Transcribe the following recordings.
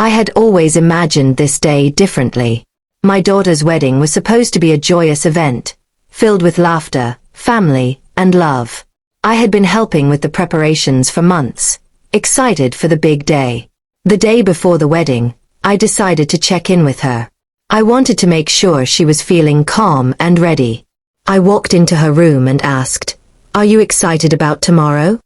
I had always imagined this day differently. My daughter's wedding was supposed to be a joyous event, filled with laughter, family, and love. I had been helping with the preparations for months, excited for the big day. The day before the wedding, I decided to check in with her. I wanted to make sure she was feeling calm and ready. I walked into her room and asked, "Are you excited about tomorrow?"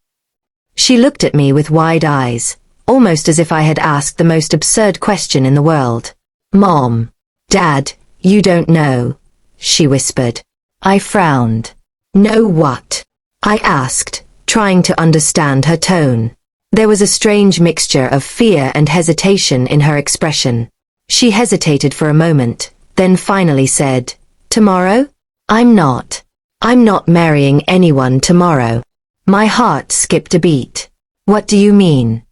She looked at me with wide eyes, almost as if I had asked the most absurd question in the world. "Mom, Dad, you don't know," she whispered. I frowned. "Know what?" I asked, trying to understand her tone. There was a strange mixture of fear and hesitation in her expression. She hesitated for a moment, then finally said, "Tomorrow? I'm not marrying anyone tomorrow." My heart skipped a beat. "What do you mean?"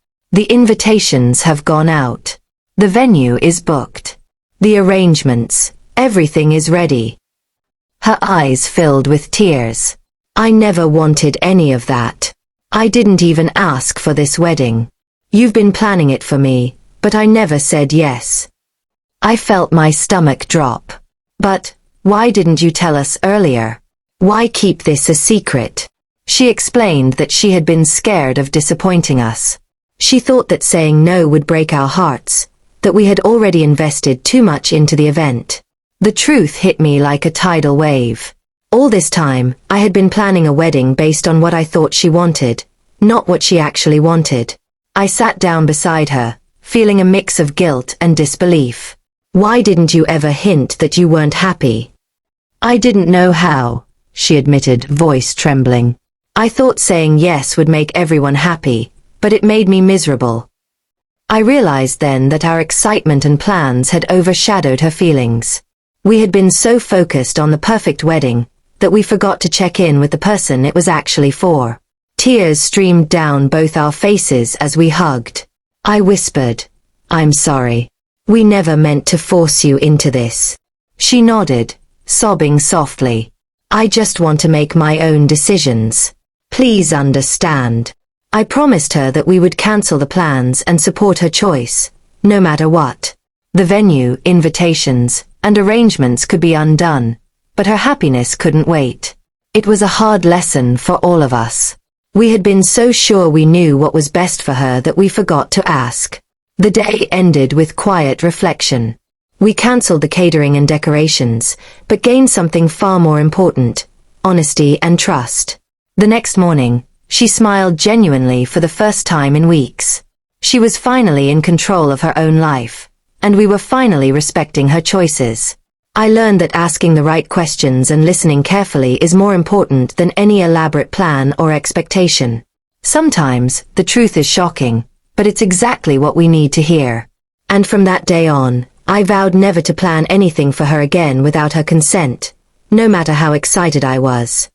"The invitations have gone out. The venue is booked. The arrangements, everything is ready." Her eyes filled with tears. "I never wanted any of that. I didn't even ask for this wedding. You've been planning it for me, but I never said yes." I felt my stomach drop. "But, why didn't you tell us earlier? Why keep this a secret?" She explained that she had been scared of disappointing us. She thought that saying no would break our hearts, that we had already invested too much into the event. The truth hit me like a tidal wave. All this time, I had been planning a wedding based on what I thought she wanted, not what she actually wanted. I sat down beside her, feeling a mix of guilt and disbelief. "Why didn't you ever hint that you weren't happy?" "I didn't know how," she admitted, voice trembling. "I thought saying yes would make everyone happy, but it made me miserable." I realized then that our excitement and plans had overshadowed her feelings. We had been so focused on the perfect wedding that we forgot to check in with the person it was actually for. Tears streamed down both our faces as we hugged. I whispered, "I'm sorry. We never meant to force you into this." She nodded, sobbing softly. "I just want to make my own decisions. Please understand." I promised her that we would cancel the plans and support her choice, no matter what. The venue, invitations, and arrangements could be undone, but her happiness couldn't wait. It was a hard lesson for all of us. We had been so sure we knew what was best for her that we forgot to ask. The day ended with quiet reflection. We cancelled the catering and decorations, but gained something far more important: honesty and trust. The next morning, she smiled genuinely for the first time in weeks. She was finally in control of her own life, and we were finally respecting her choices. I learned that asking the right questions and listening carefully is more important than any elaborate plan or expectation. Sometimes, the truth is shocking, but it's exactly what we need to hear. And from that day on, I vowed never to plan anything for her again without her consent, no matter how excited I was.